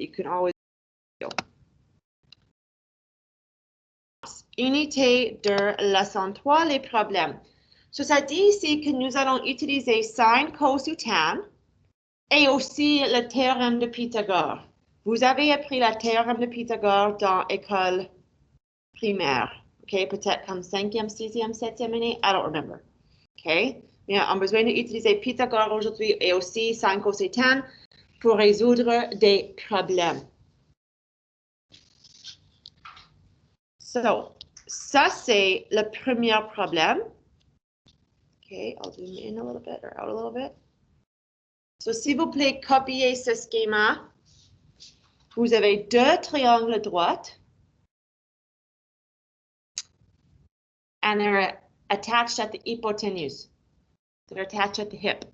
but you can always do. Unité de leçon 3, les problèmes. So, ça dit ici que nous allons utiliser sin, cos ou tan et aussi le théorème de Pythagore. Vous avez appris le théorème de Pythagore dans l'école primaire. OK, peut-être comme 5e, 6e, 7e année, I don't remember. OK, mais on a besoin d'utiliser Pythagore aujourd'hui et aussi sin, cos et tan pour résoudre des problèmes. So, ça c'est le premier problème. OK, I'll zoom in a little bit or out a little bit. So, s'il vous plaît, copiez ce schéma. Vous avez deux triangles droits. And they're attached at the hypotenuse. They're attached at the hip.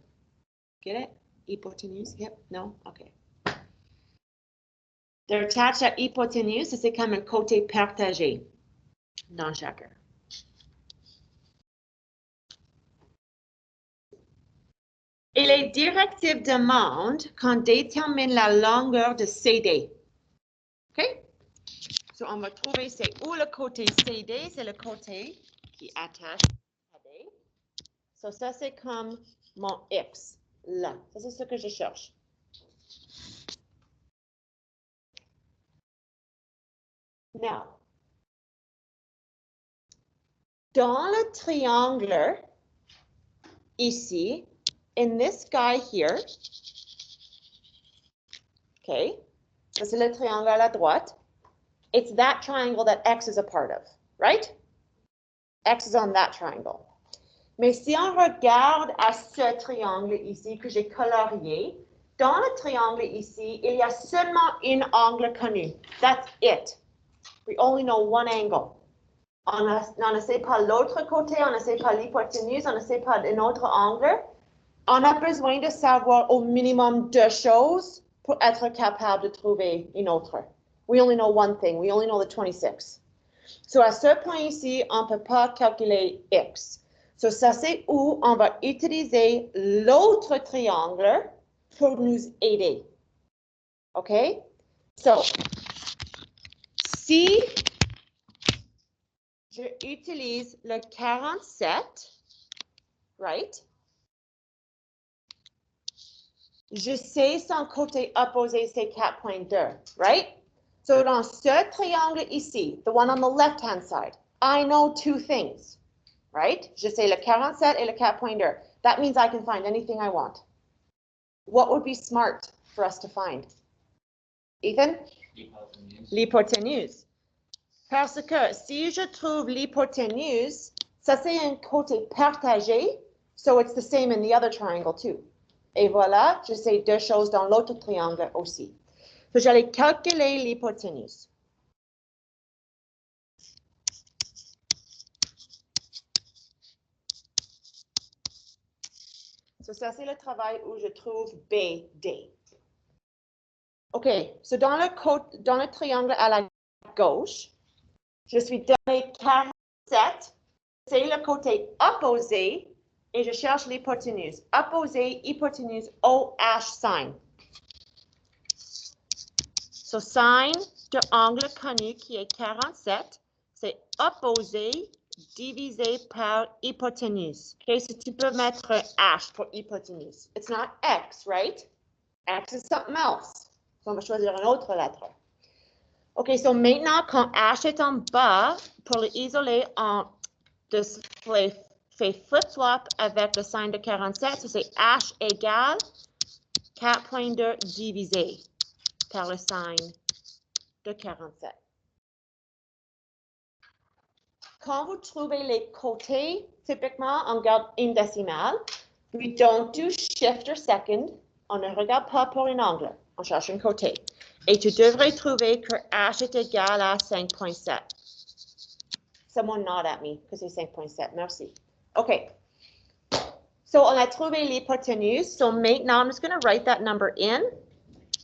Get it? Hypotenuse, hip? No? Okay. They're attached at hypotenuse, c'est comme un côté partagé dans chacun. Et les directives demandent qu'on détermine la longueur de CD. OK? So, on va trouver c'est où le côté CD, c'est le côté qui attache à D. So, ça, c'est comme mon X, là. Ça, c'est ce que je cherche. Now, dans le triangle, ici, in this guy here, okay, ça c'est le triangle à la droite, it's that triangle that X is a part of, right? X is on that triangle. Mais si on regarde à ce triangle ici que j'ai colorié, dans le triangle ici, il y a seulement un angle connu. That's it. We only know one angle. On ne sait pas l'autre côté, on ne sait pas l'hypoténuse, on ne sait pas un autre angle. On a besoin de savoir au minimum deux choses pour être capable de trouver une autre. We only know one thing. We only know the 26. So, à ce point ici, on ne peut pas calculer X. So, ça, c'est où on va utiliser l'autre triangle pour nous aider. OK? So, si je utilise le 47, right? Je sais son côté opposé, c'est 4.2, right? So, dans ce triangle ici, the one on the left-hand side, I know two things, right? Je sais le 47 et le 4.2. That means I can find anything I want. What would be smart for us to find? Ethan? L'hypoténuse. Parce que si je trouve l'hypoténuse, ça c'est un côté partagé, so it's the same in the other triangle too. Et voilà, je sais deux choses dans l'autre triangle aussi. So, j'allais calculer l'hypoténuse. So, ça, c'est le travail où je trouve BD. OK, so dans le triangle à la gauche, je suis donné 47, c'est le côté opposé, et je cherche l'hypoténuse. Opposé, hypoténuse, OH sin. So, sin de angle connu qui est 47, c'est opposé divisé par hypoténuse. OK, so tu peux mettre H pour hypoténuse. It's not X, right? X is something else. So, on va choisir une autre lettre. OK, so maintenant, quand H est en bas, pour l'isoler, on fait flip-flop avec le signe de 47. So, c'est H égale 4.2 divisé par le signe de 47. Quand vous trouvez les côtés, typiquement, on garde une décimale. We don't do shift or second. On ne regarde pas pour un angle. On cherche un côté. Et tu devrais trouver que H est égal à 5.7. Someone nod at me, because c'est 5.7. Merci. OK. So, on a trouvé l'hypoténuse. So, maintenant, I'm just going to write that number in.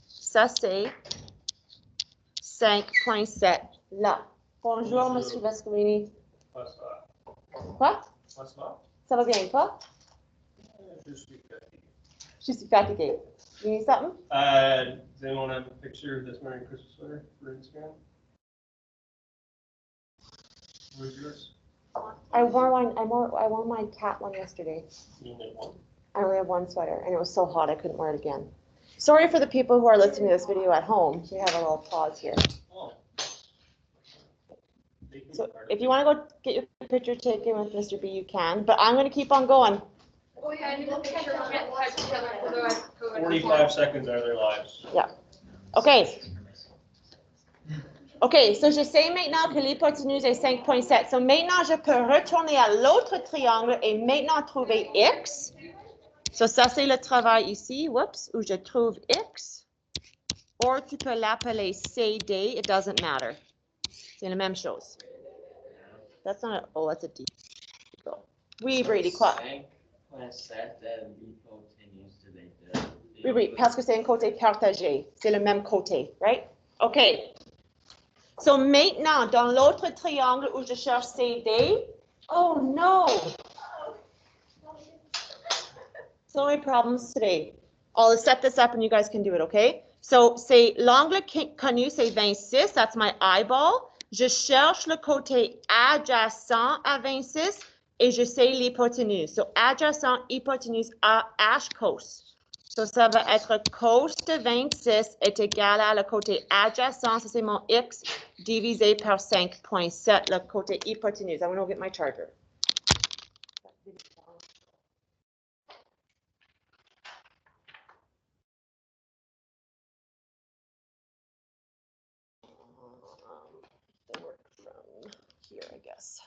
Ça, c'est 5.7 là. Bonjour, Monsieur Vascolini. Quoi? Ça va bien, quoi? Je suis fatigué. Je suis fatiguée. You need something? Does anyone have a picture of this Merry Christmas sweater for Instagram? Where's yours? I wore my cat one yesterday. You only have one? I only have one sweater, and it was so hot I couldn't wear it again. Sorry for the people who are listening to this video at home. We have a little pause here. Oh. So if you want to go get your picture taken with Mr. B, you can, but I'm going to keep on going. Oh, yeah, and we'll picture on it, touch each other, otherwise COVID. 45 seconds out of their lives. Yeah. OK. OK, so je sais maintenant que l'hypoténuse est 5,7. So maintenant, je peux retourner à l'autre triangle et maintenant trouver X. So ça, c'est le travail ici, whoops, où je trouve X. Or tu peux l'appeler CD, it doesn't matter. C'est la même chose. That's not a, oh, that's a D. Oui, Brady, quoi? 5,7 l'hypoténuse de l'état. Oui, oui, parce que c'est un côté partagé. C'est le même côté, right? OK. So maintenant, dans l'autre triangle où je cherche CD, oh no! So many problems today. I'll set this up and you guys can do it, okay? So, c'est l'angle connu, c'est 26, that's my eyeball. Je cherche le côté adjacent à 26 et je sais l'hypoténuse. So, adjacent, hypoténuse à H cos. So, ça va être cos de 26 est égal à le côté adjacent, ça c'est mon X, divisé par 5,7, le côté hypoténuse. I'm going to go get my charger. They work from here, I guess.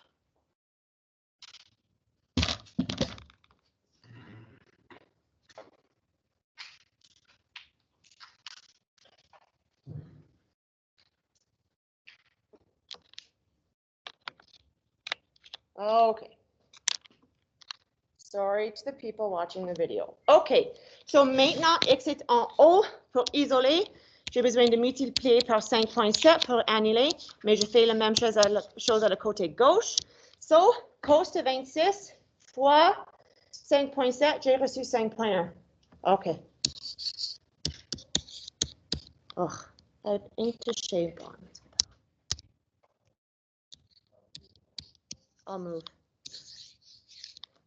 Okay. Sorry to the people watching the video. OK. So maintenant, X est en haut pour isoler. J'ai besoin de multiplier par 5,7 pour annuler, mais je fais la même chose à le côté gauche. So, cos de 26 fois 5,7, j'ai reçu 5,1. OK. Oh, I need to shave on. I'll move.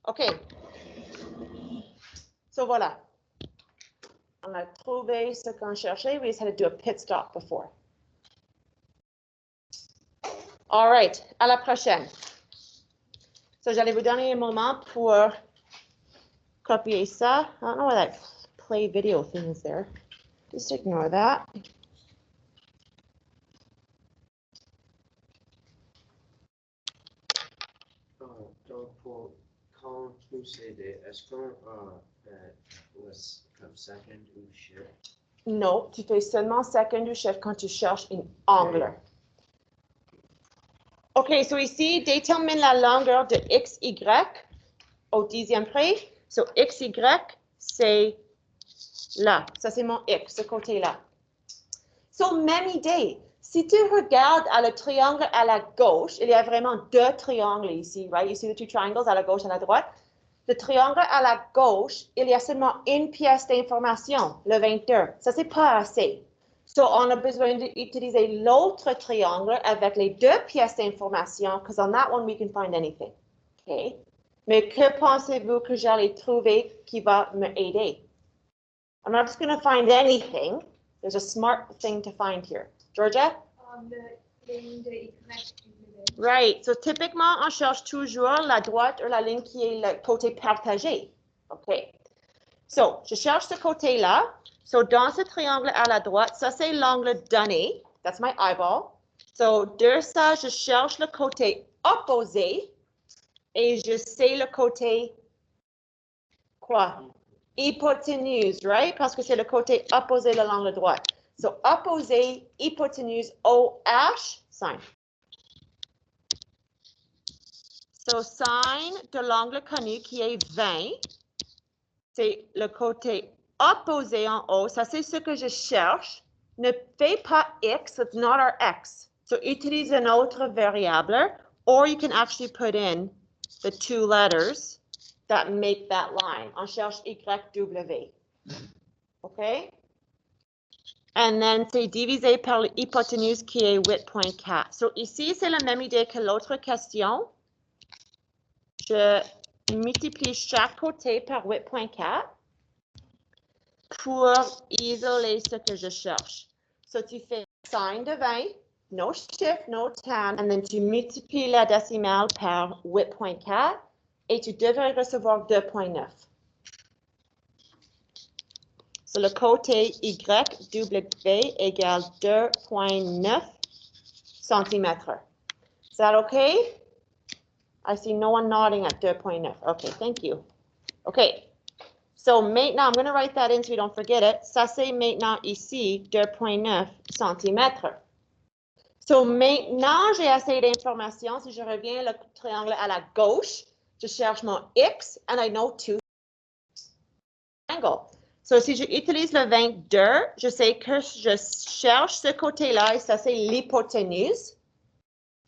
OK. So voilà. On a trouvé ce qu'on cherchait. We just had to do a pit stop before. All right. À la prochaine. So j'allais vous donner un moment pour copier ça. I don't know why that play video thing is there. Just ignore that. Donc, pour quand tu CD, est-ce qu'on fait comme second ou shift? Non, tu fais seulement second ou shift quand tu cherches un angle. OK, so ici, détermine la longueur de XY au dixième près. So XY, c'est là. Ça, c'est mon X, ce côté-là. So, même idée. Si tu regardes à le triangle à la gauche, il y a vraiment deux triangles ici, right? You see the two triangles à la gauche et à la droite. Le triangle à la gauche, il y a seulement une pièce d'information, le 22. Ça, c'est pas assez. So, on a besoin d'utiliser l'autre triangle avec les deux pièces d'information, because on that one, we can find anything. OK? Mais que pensez-vous que j'allais trouver qui va me aider? I'm not just going to find anything. There's a smart thing to find here. Georgia? The ligne de Y. Right. So, typiquement, on cherche toujours la droite ou la ligne qui est le côté partagé. OK. So, je cherche ce côté-là. So, dans ce triangle à la droite, ça, c'est l'angle donné. That's my eyeball. So, de ça, je cherche le côté opposé. Et je sais le côté, quoi? Hypoténuse, right? Parce que c'est le côté opposé de l'angle droit. So, opposé, hypoténuse, OH, sine. So, sine de l'angle connu qui est 20, c'est le côté opposé en haut. Ça, c'est ce que je cherche. Ne fais pas X, it's not our X. So, utilise une autre variable, or you can actually put in the two letters that make that line. On cherche YW. OK? And then c'est divisé par l'hypoténuse qui est 8.4. So ici, c'est la même idée que l'autre question. Je multiplie chaque côté par 8.4 pour isoler ce que je cherche. So tu fais sin de 20, no shift, no tan, and then tu multiplies la décimale par 8.4 et tu devrais recevoir 2.9. So le côté YW égale 2.9 cm. Is that okay? I see no one nodding at 2.9. Okay, thank you. Okay, so maintenant, I'm going to write that in so we don't forget it. Ça, c'est maintenant ici 2.9 cm. So maintenant, j'ai assez d'informations. Si je reviens le triangle à la gauche, je cherche mon X, and I know two angles. So si j'utilise le 22, je sais que je cherche ce côté-là, et ça, c'est l'hypoténuse.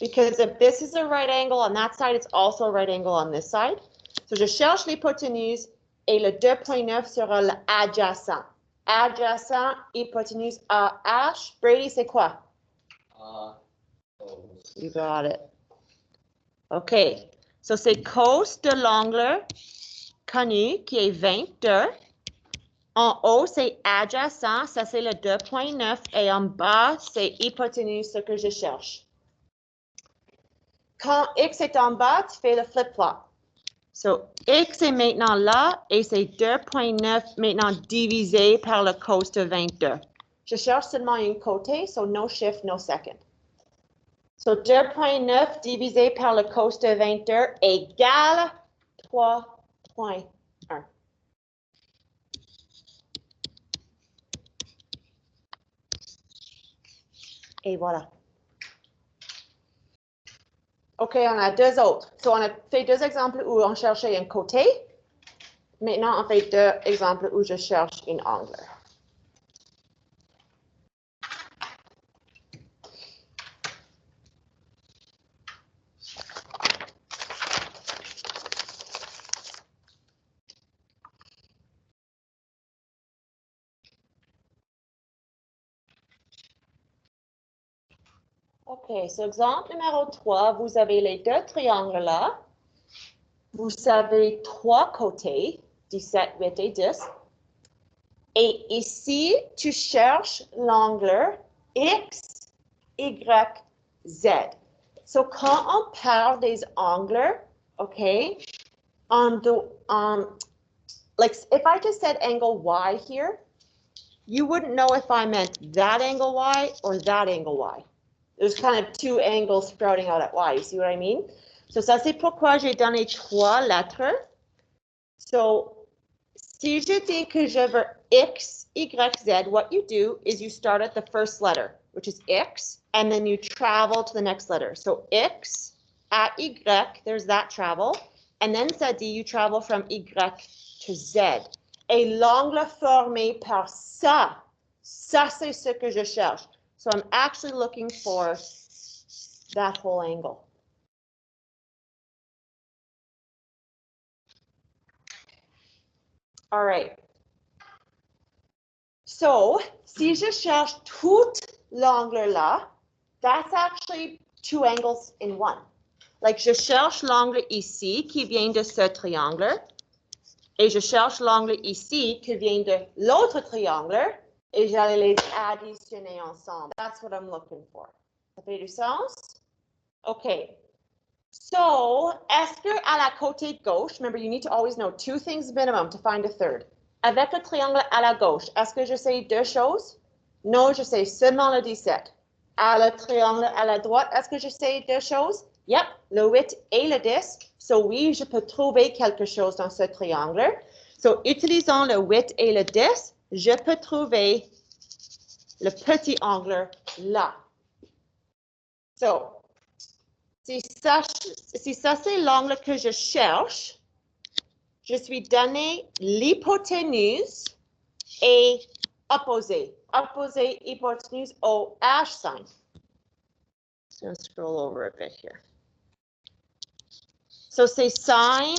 Because if this is a right angle on that side, it's also a right angle on this side. So je cherche l'hypoténuse et le 2.9 sera l'adjacent. Adjacent, hypoténuse AH. Brady, c'est quoi? You got it. OK. So c'est cos de l'angle connu qui est 22. En haut, c'est adjacent, ça c'est le 2.9. Et en bas, c'est hypoténuse, ce que je cherche. Quand X est en bas, tu fais le flip-flop. So, X est maintenant là et c'est 2.9 maintenant divisé par le cos de 22. Je cherche seulement un côté, so no shift, no second. So, 2.9 divisé par le cos de 22 égale 3.1. Et voilà. OK, on a deux autres. So, on a fait deux exemples où on cherchait un côté. Maintenant, on fait deux exemples où je cherche un angle. OK, so exemple numéro 3, vous avez les deux triangles là. Vous avez trois côtés, 17, 8 et 10. Et ici, tu cherches l'angle X, Y, Z. So quand on parle des angles, OK, like if I just said angle Y here, you wouldn't know if I meant that angle Y or that angle Y. There's kind of two angles sprouting out at Y. You see what I mean? So ça, c'est pourquoi j'ai donné trois lettres. So, si je dis que je veux X, Y, Z, what you do is you start at the first letter, which is X, and then you travel to the next letter. So, X at Y, there's that travel. And then ça dit you travel from Y to Z. Et l'angle formé par ça, ça, c'est ce que je cherche. So I'm actually looking for that whole angle. All right. So, si je cherche tout l'angle là, that's actually two angles in one. Like, je cherche l'angle ici qui vient de ce triangle, et je cherche l'angle ici qui vient de l'autre triangle, et j'allais les additionner ensemble. That's what I'm looking for. Ça fait du sens? OK. So, est-ce que à la côté gauche, remember you need to always know two things minimum to find a third. Avec le triangle à la gauche, est-ce que je sais deux choses? Non, je sais seulement le 17. À le triangle à la droite, est-ce que je sais deux choses? Yep, le 8 et le 10. So oui, je peux trouver quelque chose dans ce triangle. So, utilisant le 8 et le 10, je peux trouver le petit angle là. So, si ça c'est l'angle que je cherche, je suis donné l'hypoténuse et opposé. Opposé, hypoténuse au H sign. I'm going to scroll over a bit here. So c'est sine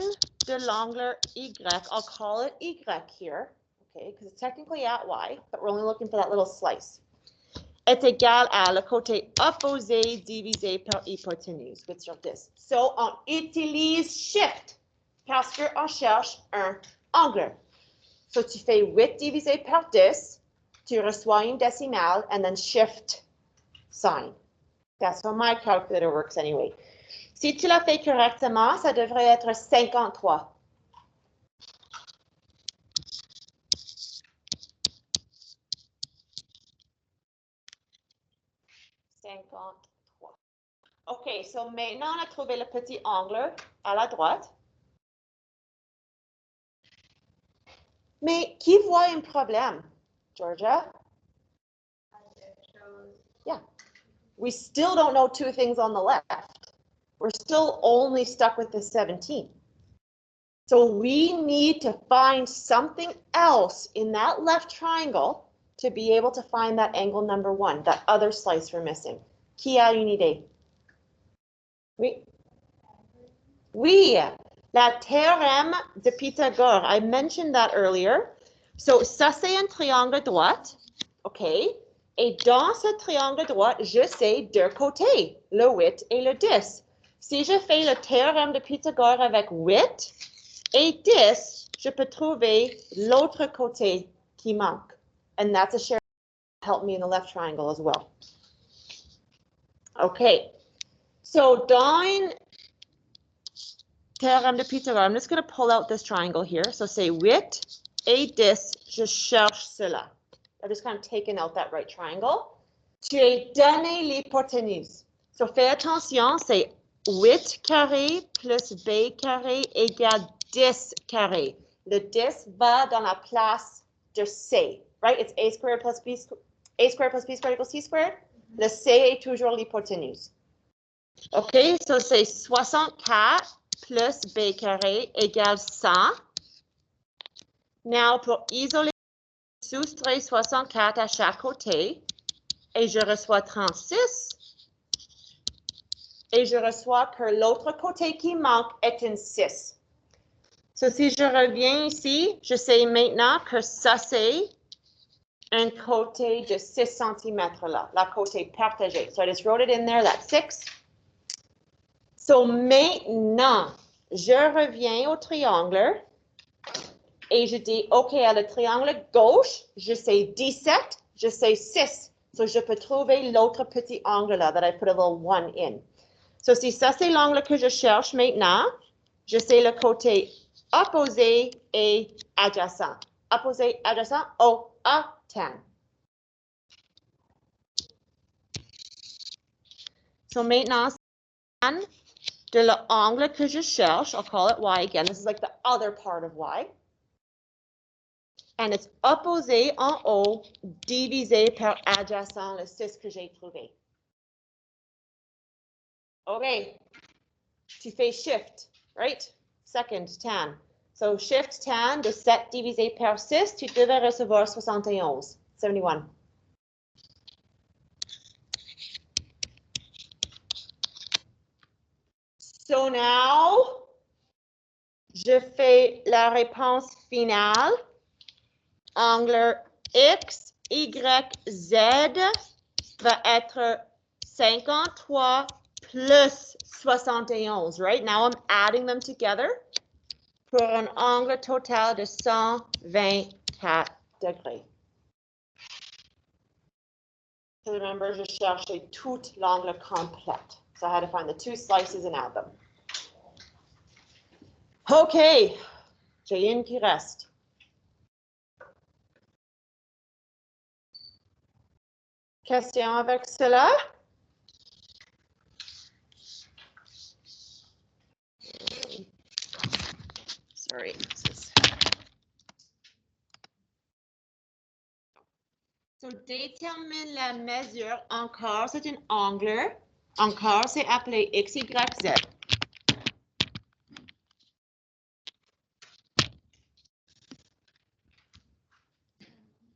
de l'angle Y. I'll call it Y here. okay, because it's technically at y, but we're only looking for that little slice, est égal à le côté opposé divisé par hypoténuse, which is this. So, on utilise shift parce qu'on cherche un angle. So, tu fais 8 divisé par 10, tu reçois une décimale, and then shift sign. That's how my calculator works anyway. Si tu l'as fait correctement, ça devrait être 53. OK, so maintenant, on a trouvé le petit angle à la droite. Mais qui voit un problème? Georgia? Yeah. We still don't know two things on the left. We're still only stuck with the 17. So we need to find something else in that left triangle to be able to find that angle number 1, that other slice we're missing. Qui a une idée? Oui. Oui, la théorème de Pythagore. I mentioned that earlier. So, ça, c'est un triangle droit. OK. Et dans ce triangle droit, je sais deux côtés, le 8 et le 10. Si je fais le théorème de Pythagore avec 8 et 10, je peux trouver l'autre côté qui manque. And that's a share help me in the left triangle as well. OK. So, dans théorème de Pythagore, I'm just going to pull out this triangle here. So say 8 et 10, je cherche cela. I've just kind of taken out that right triangle. Tu as donné l'hypoténuse. So fais attention, c'est 8 carré plus b carré égale 10 carré. Le 10 va dans la place de c, right? It's a squared plus b squared equals c squared. Le c est toujours l'hypoténuse. OK, so c'est 64 plus b carré égale 100. Now, pour isoler, soustrais 64 à chaque côté et je reçois 36. Et je reçois que l'autre côté qui manque est un 6. So, si je reviens ici, je sais maintenant que ça, c'est un côté de 6 cm là, la côté partagé. So, I just wrote it in there, that's 6. So, maintenant, je reviens au triangle et je dis, OK, à le triangle gauche, je sais 17, je sais 6. So, je peux trouver l'autre petit angle là that I put a little 1 in. So, si ça, c'est l'angle que je cherche maintenant, je sais le côté opposé et adjacent. Opposé, adjacent, O, A, 10. So, maintenant, de l'angle que je cherche, I'll call it y again. This is like the other part of y. And it's opposé en haut, divisé par adjacent, le 6 que j'ai trouvé. OK. Tu fais shift, right? Second, 10. So shift 10 de 7 divisé par 6, tu devais recevoir 71. 71. So now, je fais la réponse finale. Angle X, Y, Z va être 53 plus 71, right? Now I'm adding them together pour un angle total de 124 degrés. So remember, je cherchais tout l'angle complète. So I had to find the two slices and add them. OK, j'ai une qui reste. Question avec cela? Sorry. So, détermine la mesure. Encore, c'est un angle. Encore, c'est appelé X, Y, Z.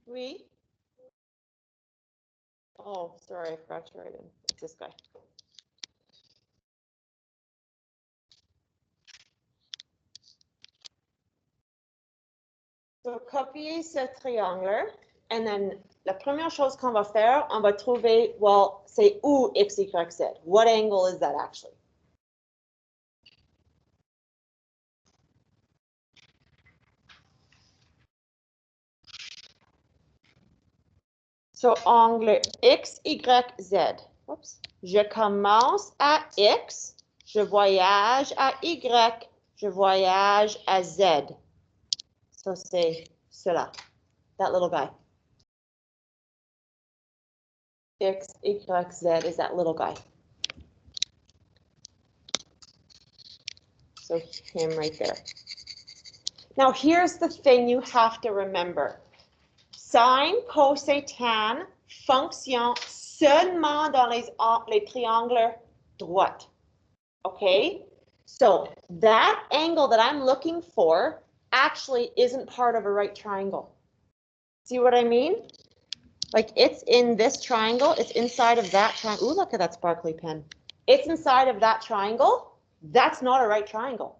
Oui? Oh, sorry, I forgot to write in. It's this guy. So, copier ce triangle. And then, la première chose qu'on va faire, on va trouver, well, c'est où X, Y, Z? What angle is that actually? So, angle X, Y, Z. Oups. Je commence à X, je voyage à Y, je voyage à Z. So, c'est cela, that little guy. X, Y, Z is that little guy. So him right there. Now here's the thing you have to remember. Sine, cosine, tan fonctionnent seulement dans les triangles droits. Okay? So that angle that I'm looking for actually isn't part of a right triangle. See what I mean? Like it's in this triangle, it's inside of that triangle. Ooh, look at that sparkly pen. It's inside of that triangle. That's not a right triangle.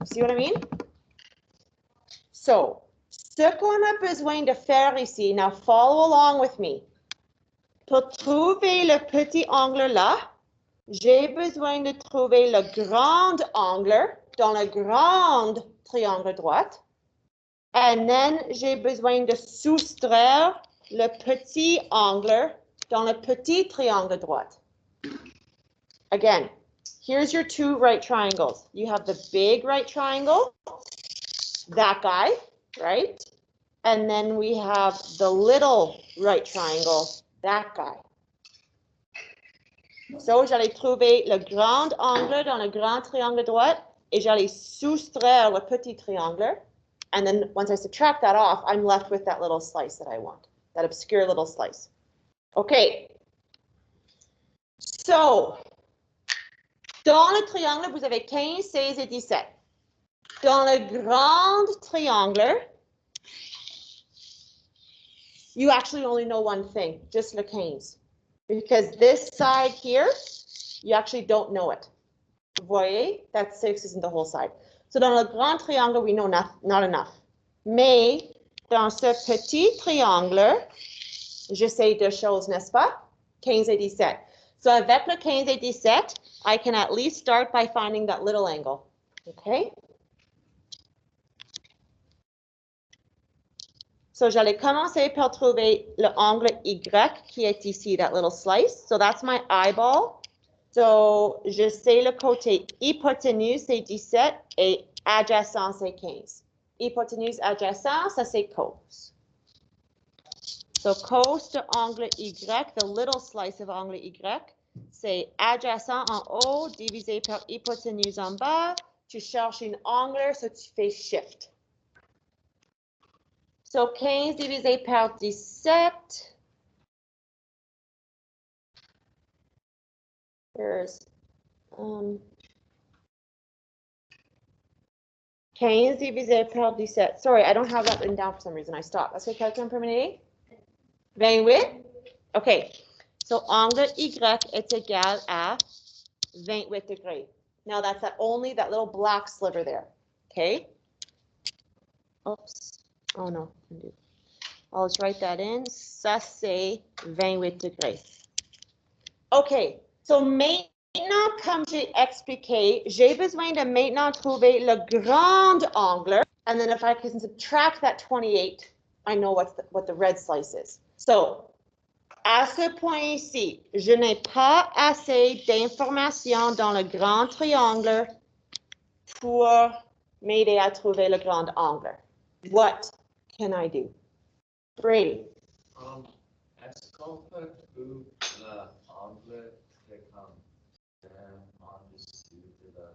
See what I mean? So, ce qu'on a besoin de faire ici, now follow along with me. Pour trouver le petit angle là, j'ai besoin de trouver le grand angle dans le grand triangle droit. And then, j'ai besoin de soustraire le petit angle dans le petit triangle droit. Again, here's your two right triangles. You have the big right triangle, that guy, right? And then we have the little right triangle, that guy. So, j'allais trouver le grand angle dans le grand triangle droit et j'allais soustraire le petit triangle. And then once I subtract that off, I'm left with that little slice that I want, that obscure little slice. Okay. So, dans le triangle, vous avez 15, 16 et 17. Dans le grand triangle, you actually only know one thing, just le 15. Because this side here, you actually don't know it. Vous voyez, that 6 isn't the whole side. So dans le grand triangle, we know not enough. Mais dans ce petit triangle, je sais deux choses, n'est-ce pas? 15 et 17. So avec le 15 et 17, I can at least start by finding that little angle. Okay? So j'allais commencer par trouver l'angle Y qui est ici, that little slice. So that's my eyeball. So je sais le côté hypoténuse, c'est 17 et adjacent, c'est 15. Hypoténuse adjacent, ça c'est cos. So cos de angle Y, the little slice of angle Y, c'est adjacent en haut divisé par hypoténuse en bas. Tu cherches un angle, so tu fais shift. So 15 divisé par 17. There's 15 divisé par 17. Sorry, I don't have that written down for some reason. I stopped. Est-ce que quelqu'un peut m'aider? 28? Okay. So angle Y est égal à 28 degrés. Now that's only that little black sliver there. Okay? Oops. Oh no. I'll just write that in. Ça c'est 28 degrés. Okay. So maintenant, comme j'ai expliqué, j'ai besoin de maintenant trouver le grand angle. And then if I can subtract that 28, I know what the red slice is. So, à ce point ici, je n'ai pas assez d'informations dans le grand triangle pour m'aider à trouver le grand angle. What can I do? Brady. Est-ce qu'on peut trouver l'angle qui est comme en dessous de la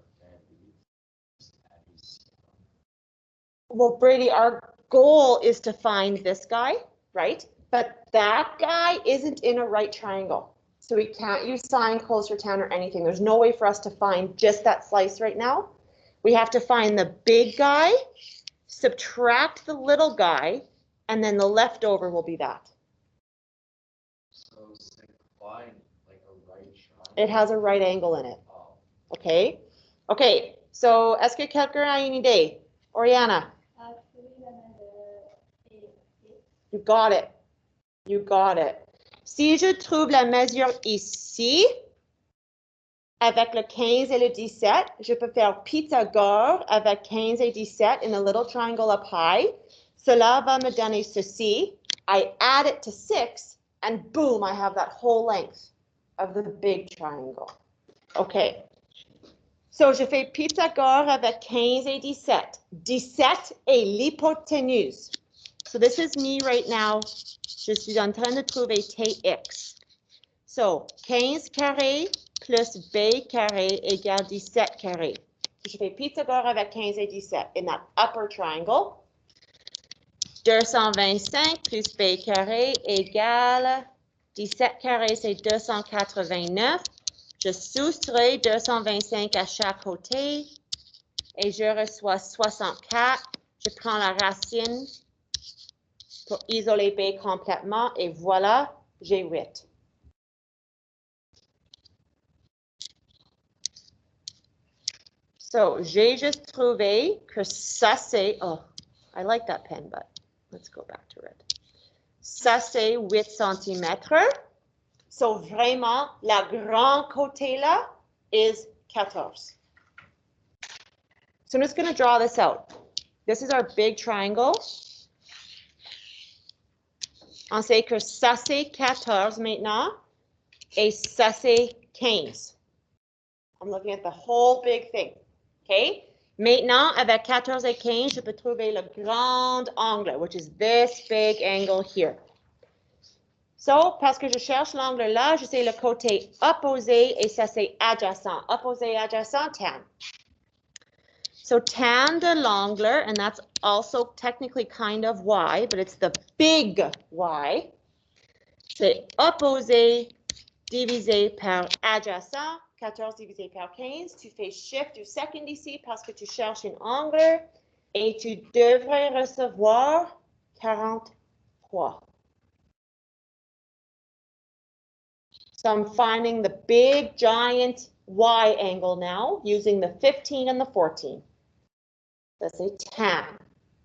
addition? Well, Brady, our goal is to find this guy, right? But that guy isn't in a right triangle. So we can't use sine, cos, or tan, or anything. There's no way for us to find just that slice right now. We have to find the big guy, subtract the little guy, and then the leftover will be that. So it's like a right triangle? It has a right angle in it. Oh. Okay? Okay, so est-ce que quelqu'un a une idée? Oriana? You got it. You got it. Si je trouve la mesure ici, avec le 15 et le 17, je peux faire Pythagore avec 15 et 17 in a little triangle up high. Cela va me donner ceci. I add it to 6, and boom, I have that whole length of the big triangle. Okay. So, je fais Pythagore avec 15 et 17. 17 est l'hypoténuse. So, this is me right now. Je suis en train de trouver Tx. So, 15 carré plus b carré égale 17 carré. So, je fais Pythagore avec 15 et 17 in that upper triangle. 225 plus b carré égale 17 carré, c'est 289. Je soustrais 225 à chaque côté et je reçois 64. Je prends la racine pour isoler b complètement et voilà, j'ai 8. So, j'ai juste trouvé que ça c'est, oh, I like that pen, but let's go back to red. Ça c'est 8 cm. So, vraiment, la grand côté là is 14. So, I'm just going to draw this out. This is our big triangle. On sait que ça c'est 14 maintenant et ça c'est 15. I'm looking at the whole big thing. Okay? Maintenant, avec 14 et 15, je peux trouver le grand angle, which is this big angle here. So, parce que je cherche l'angle là, je sais le côté opposé et ça c'est adjacent. Opposé, adjacent, tan. So, tan de l'angle, and that's also technically kind of y, but it's the big y. C'est opposé divisé par adjacent. 14 divisé par 15, tu fais shift du second ici parce que tu cherches un angle et tu devrais recevoir 43. So I'm finding the big giant Y angle now using the 15 and the 14. Ça c'est tan.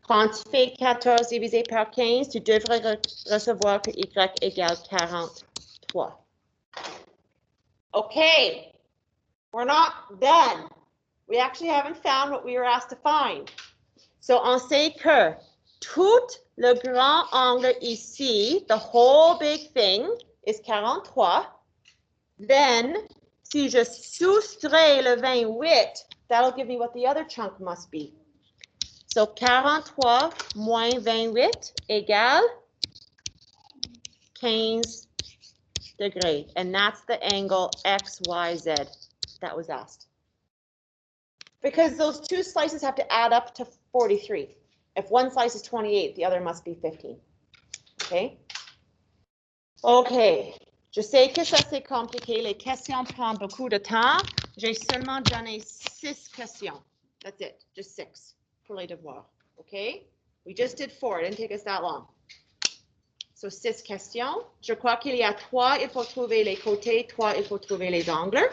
Quand tu fais 14 divisé par 15, tu devrais recevoir que Y égale 43. Okay. We're not done. We actually haven't found what we were asked to find. So, on sait que tout le grand angle ici, the whole big thing, is 43. Then, si je soustrais le 28, that'll give me what the other chunk must be. So, 43 moins 28 égale 15 degrees. And that's the angle XYZ. That was asked. Because those two slices have to add up to 43. If one slice is 28, the other must be 15. Okay? Okay. Je sais que ça c'est compliqué. Les questions prennent beaucoup de temps. J'ai seulement donné 6 questions. That's it. Just 6 pour les devoirs. Okay? We just did 4. It didn't take us that long. So 6 questions. Je crois qu'il y a 3, il faut trouver les côtés, 3, il faut trouver les angles.